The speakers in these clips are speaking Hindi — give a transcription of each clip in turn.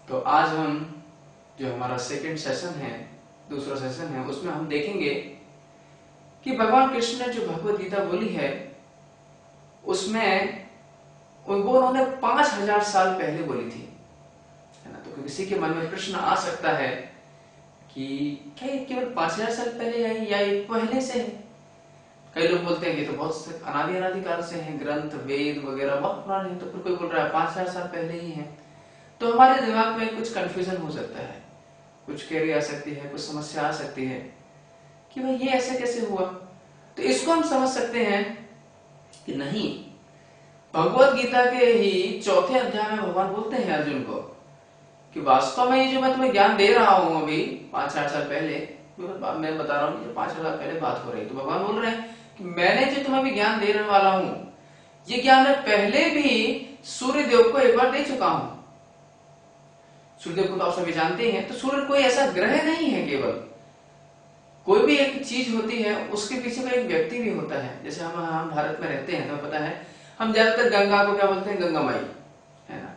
तो आज हम जो हमारा सेकंड सेशन है, दूसरा सेशन है, उसमें हम देखेंगे कि भगवान कृष्ण ने जो भगवत गीता बोली है उसमें वो उन्होंने 5000 साल पहले बोली थी, है ना। तो किसी के मन में प्रश्न आ सकता है कि क्या ये केवल 5000 साल पहले आई या ये पहले से है। कई लोग बोलते हैं कि तो बहुत अनादि काल से हैं, ग्रंथ वेद वगैरह बहुत पुराने हैं। तो फिर कोई बोल रहा है 5000 साल पहले ही है। तो हमारे दिमाग में कुछ कंफ्यूजन हो सकता है, कुछ क्वेरी आ सकती है, कुछ समस्या आ सकती है कि भाई ये ऐसे कैसे हुआ। तो इसको हम समझ सकते हैं कि नहीं, भगवत गीता के ही चौथे अध्याय में भगवान बोलते हैं अर्जुन को कि वास्तव में ये जो मैं तुम्हें ज्ञान दे रहा हूं अभी 5-8 साल पहले, मैं बता रहा हूँ 5 साल पहले बात हो रही है। तो भगवान बोल रहे हैं कि मैंने जो तुम्हें अभी ज्ञान देने वाला हूं, ये ज्ञान मैं पहले भी सूर्य देव को एक बार दे चुका हूं। सूर्यदेव को तो आप सभी जानते हैं। तो सूर्य कोई ऐसा ग्रह नहीं है, केवल कोई भी एक चीज होती है उसके पीछे में एक व्यक्ति भी होता है। जैसे हम भारत में रहते हैं तो पता है हम ज्यादातर गंगा को क्या बोलते हैं, गंगा माई, है ना।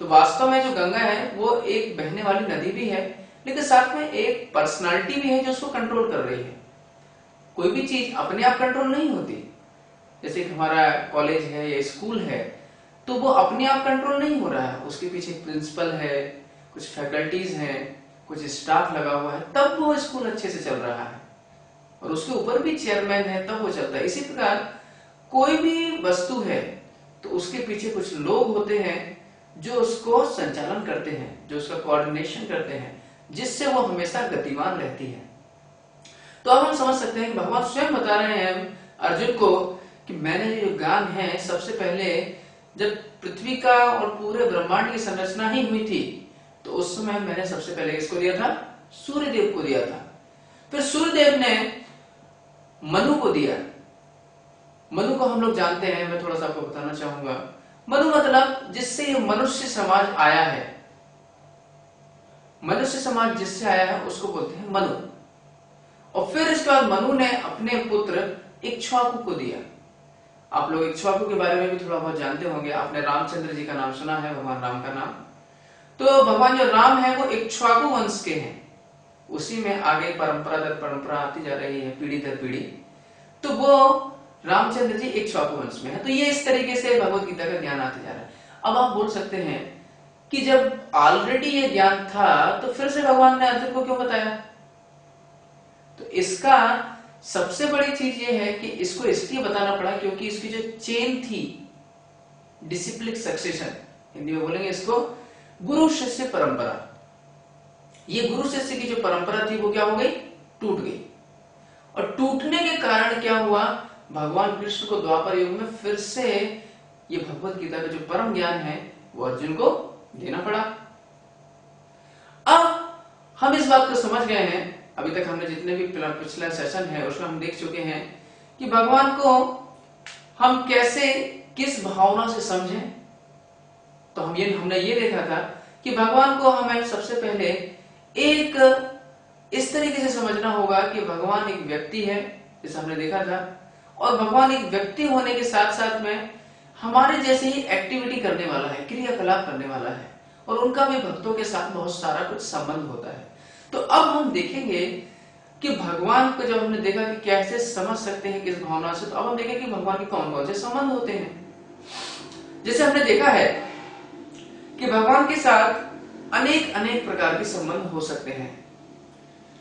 तो वास्तव में जो गंगा है वो एक बहने वाली नदी भी है, लेकिन साथ में एक पर्सनालिटी भी है जो उसको कंट्रोल कर रही है। कोई भी चीज अपने आप कंट्रोल नहीं होती। जैसे हमारा कॉलेज है या स्कूल है, तो वो अपने आप कंट्रोल नहीं हो रहा है, उसके पीछे प्रिंसिपल है, कुछ फैकल्टीज हैं, कुछ स्टाफ लगा हुआ है, तब वो स्कूल अच्छे से चल रहा है। और उसके ऊपर भी चेयरमैन है, तब वो चलता है। इसी प्रकार कोई भी वस्तु है तो उसके पीछे कुछ लोग होते हैं जो उसको संचालन करते हैं, जो उसका कोऑर्डिनेशन करते हैं, जिससे वो हमेशा गतिमान रहती है। तो अब हम समझ सकते हैं कि भगवान स्वयं बता रहे हैं अर्जुन को कि मैंने जो ज्ञान है, सबसे पहले जब पृथ्वी का और पूरे ब्रह्मांड की संरचना ही हुई थी तो उस समय मैंने सबसे पहले किसको दिया था, सूर्यदेव को दिया था। फिर सूर्यदेव ने मनु को दिया। मनु को हम लोग जानते हैं, मैं थोड़ा सा आपको बताना चाहूंगा। मनु मतलब जिससे ये मनुष्य समाज आया है, मनुष्य समाज जिससे आया है उसको बोलते हैं मनु। और फिर इसके बाद मनु ने अपने पुत्र इक्ष्वाकु को दिया। आप लोग इक्ष्वाकु के बारे में भी थोड़ा बहुत जानते होंगे, आपने रामचंद्र जी का नाम सुना है, भगवान राम का नाम। तो भगवान जो राम है वो इक्ष्वाकु वंश के हैं, उसी में आगे परंपरा दर परंपरा आती जा रही है, पीढ़ी दर पीढ़ी। तो वो रामचंद्र जी इक्ष्वाकु वंश में है। तो ये इस तरीके से भगवत गीता का ज्ञान आते जा रहा है। अब आप बोल सकते हैं कि जब ऑलरेडी ये ज्ञान था तो फिर से भगवान ने अर्जुन को क्यों बताया। तो इसका सबसे बड़ी चीज ये है कि इसको इसलिए बताना पड़ा क्योंकि इसकी जो चेन थी, डिसिप्लिन सक्सेशन, हिंदी में बोलेंगे इसको गुरु शिष्य परंपरा, ये गुरु शिष्य की जो परंपरा थी वो क्या हो गई, टूट गई। और टूटने के कारण क्या हुआ, भगवान कृष्ण को द्वापर युग में फिर से ये भगवत गीता का जो परम ज्ञान है वो अर्जुन को देना पड़ा। अब हम इस बात को समझ गए हैं, अभी तक हमने जितने भी पिछला सेशन है उसमें हम देख चुके हैं कि भगवान को हम कैसे किस भावना से समझें। तो हमने ये देखा था कि भगवान को हमें सबसे पहले एक इस तरीके से समझना होगा कि भगवान एक व्यक्ति है, जैसे हमने देखा था। और भगवान एक व्यक्ति होने के साथ साथ में हमारे जैसे ही एक्टिविटी करने वाला है, क्रियाकलाप करने वाला है, और उनका भी भक्तों के साथ बहुत सारा कुछ संबंध होता है। तो अब हम देखेंगे कि भगवान को जब हमने देखा कि कैसे समझ सकते हैं किस भावना से, तो अब हम देखेंगे कि भगवान के कौन कौन से संबंध होते हैं। जैसे हमने देखा है कि भगवान के साथ अनेक अनेक प्रकार के संबंध हो सकते हैं।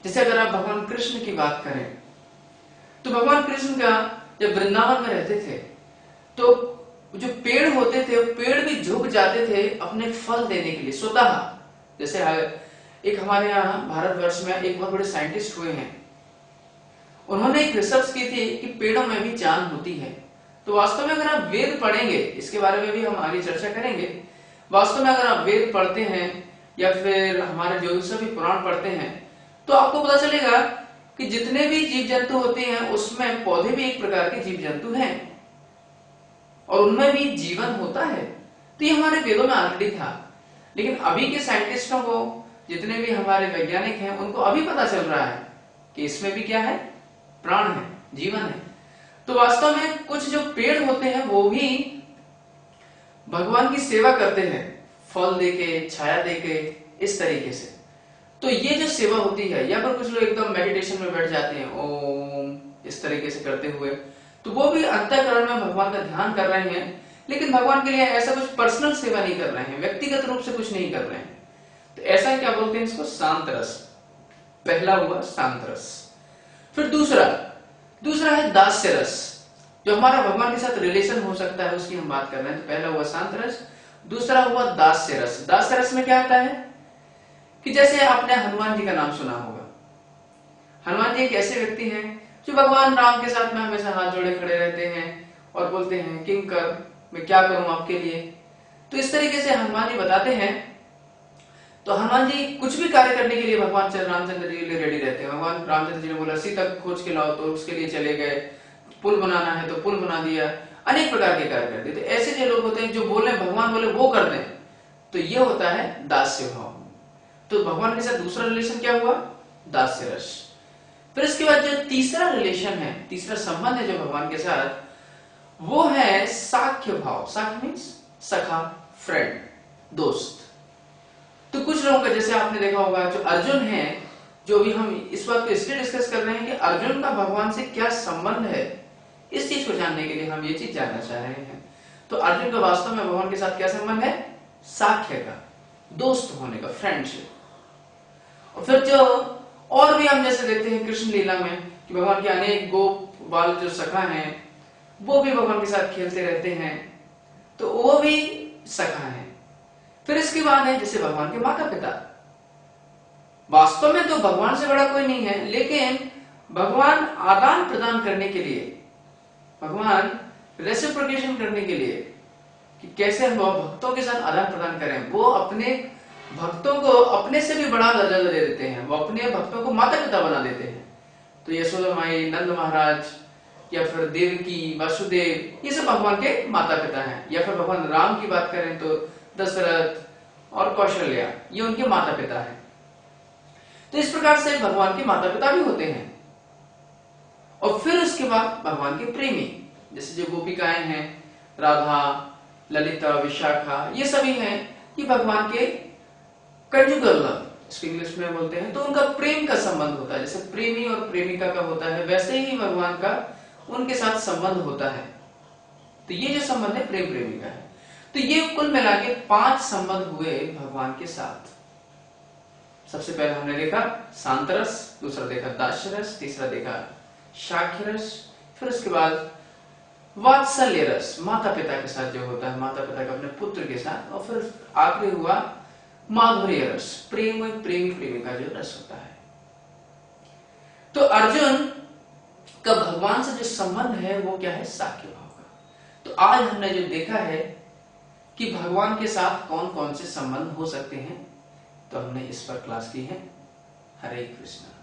जैसे अगर आप भगवान कृष्ण की बात करें तो भगवान कृष्ण का जब वृंदावन में रहते थे तो जो पेड़ होते थे पेड़ भी झुक जाते थे अपने फल देने के लिए स्वतः। जैसे एक हमारे यहाँ भारतवर्ष में एक बहुत बड़े साइंटिस्ट हुए हैं, उन्होंने एक रिसर्च की थी कि पेड़ों में भी जान होती है। तो वास्तव में अगर आप वेद पढ़ेंगे, इसके बारे में भी हम आगे चर्चा करेंगे, वास्तव में अगर आप वेद पढ़ते हैं या फिर हमारे जो सभी पुराण पढ़ते हैं तो आपको पता चलेगा कि जितने भी जीव जंतु होते हैं उसमें पौधे भी एक प्रकार के जीव जंतु हैं और उनमें भी जीवन होता है। तो ये हमारे वेदों में ऑलरेडी था, लेकिन अभी के साइंटिस्टों को, जितने भी हमारे वैज्ञानिक हैं, उनको अभी पता चल रहा है कि इसमें भी क्या है, प्राण है, जीवन है। तो वास्तव में कुछ जो पेड़ होते हैं वो भी भगवान की सेवा करते हैं, फल देके, छाया देके, इस तरीके से। तो ये जो सेवा होती है, या फिर कुछ लोग एकदम मेडिटेशन में बैठ जाते हैं ओम इस तरीके से करते हुए, तो वो भी अंतःकरण में भगवान का ध्यान कर रहे हैं, लेकिन भगवान के लिए ऐसा कुछ पर्सनल सेवा नहीं कर रहे हैं, व्यक्तिगत रूप से कुछ नहीं कर रहे हैं। तो ऐसा क्या बोलते हैं इसको? शांत रस। पहला हुआ शांत रस। फिर दूसरा है दास्य रस, जो हमारा भगवान के साथ रिलेशन हो सकता है उसकी हम बात कर रहे हैं। तो पहला हुआ शांत रस, दूसरा हुआ दास्य रस। दास्य रस में क्या होता है कि जैसे आपने हनुमान जी का नाम सुना होगा। हनुमान जी एक ऐसे व्यक्ति हैं जो भगवान राम के साथ में हमेशा हाथ जोड़े खड़े रहते हैं और बोलते हैं किंकर मैं क्या करूं आपके लिए। तो इस तरीके से हनुमान जी बताते हैं। तो हनुमान जी कुछ भी कार्य करने के लिए भगवान रामचंद्र जी के लिए रेडी रहते हैं। भगवान रामचंद्र जी ने बोला सीता खोज के लाओ, तो उसके लिए चले गए। पुल बनाना है तो पुल बना दिया, अनेक प्रकार के कार्य कर दिए। तो ऐसे जो लोग होते हैं जो बोले भगवान बोले वो कर दें, तो ये होता है दास्य भाव। तो भगवान के साथ दूसरा रिलेशन क्या हुआ? दास्य रस। फिर इसके बाद जो तीसरा रिलेशन है, तीसरा संबंध है जो भगवान के साथ, वो है साख्य भाव। साख्य मीन्स सखा, फ्रेंड, दोस्त। तो कुछ लोगों का जैसे आपने देखा होगा जो अर्जुन है, जो भी हम इस वक्त इसलिए डिस्कस कर रहे हैं कि अर्जुन का भगवान से क्या संबंध है, इस चीज को जानने के लिए हम ये चीज जानना चाह रहे हैं। तो अर्जुन का वास्तव में भगवान के साथ क्या संबंध है? साख्य का, दोस्त होने का, फ्रेंडशिप। और फिर जो और भी हम जैसे देखते हैं कृष्ण लीला में कि भगवान के अनेक गोप बाल जो सखा हैं वो भी भगवान के साथ खेलते रहते हैं, तो वो भी सखा है। फिर इसके बाद है जैसे भगवान के माता पिता। वास्तव में तो भगवान से बड़ा कोई नहीं है, लेकिन भगवान आदान प्रदान करने के लिए, भगवान रेसिप्रोकेशन करने के लिए कि कैसे हम भक्तों के साथ आदान प्रदान करें, वो अपने भक्तों को अपने से भी बड़ा दर्जा दे देते हैं। वो अपने भक्तों को माता पिता बना देते हैं। तो यशोदा माई, नंद महाराज, या फिर देवकी, वसुदेव, ये सब भगवान के माता पिता हैं। या फिर भगवान राम की बात करें तो दशरथ और कौशल्या, ये उनके माता पिता हैं। तो इस प्रकार से भगवान के माता पिता भी होते हैं। और फिर उसके बाद भगवान के प्रेमी, जैसे जो गोपिकाएं हैं, राधा, ललिता, विशाखा, ये सभी हैं, ये भगवान के कंजुगल लव, इसको इंग्लिश में बोलते हैं। तो उनका प्रेम का संबंध होता है। जैसे प्रेमी और प्रेमिका का होता है, वैसे ही भगवान का उनके साथ संबंध होता है। तो ये जो संबंध है प्रेम प्रेमिका है। तो ये कुल मिला के 5 संबंध हुए भगवान के साथ। सबसे पहले हमने देखा शांत रस, दूसरा देखा दास्य रस, तीसरा देखा साख्य रस, फिर उसके बाद वात्सल्य रस, माता पिता के साथ जो होता है, माता पिता का अपने पुत्र के साथ, और फिर आखिरी हुआ माधुर्य रस, प्रेम और प्रेमी प्रेमिका जो रस होता है। तो अर्जुन का भगवान से जो संबंध है वो क्या है? साख्य भाव का। तो आज हमने जो देखा है कि भगवान के साथ कौन कौन से संबंध हो सकते हैं, तो हमने इस पर क्लास की है। हरे कृष्णा।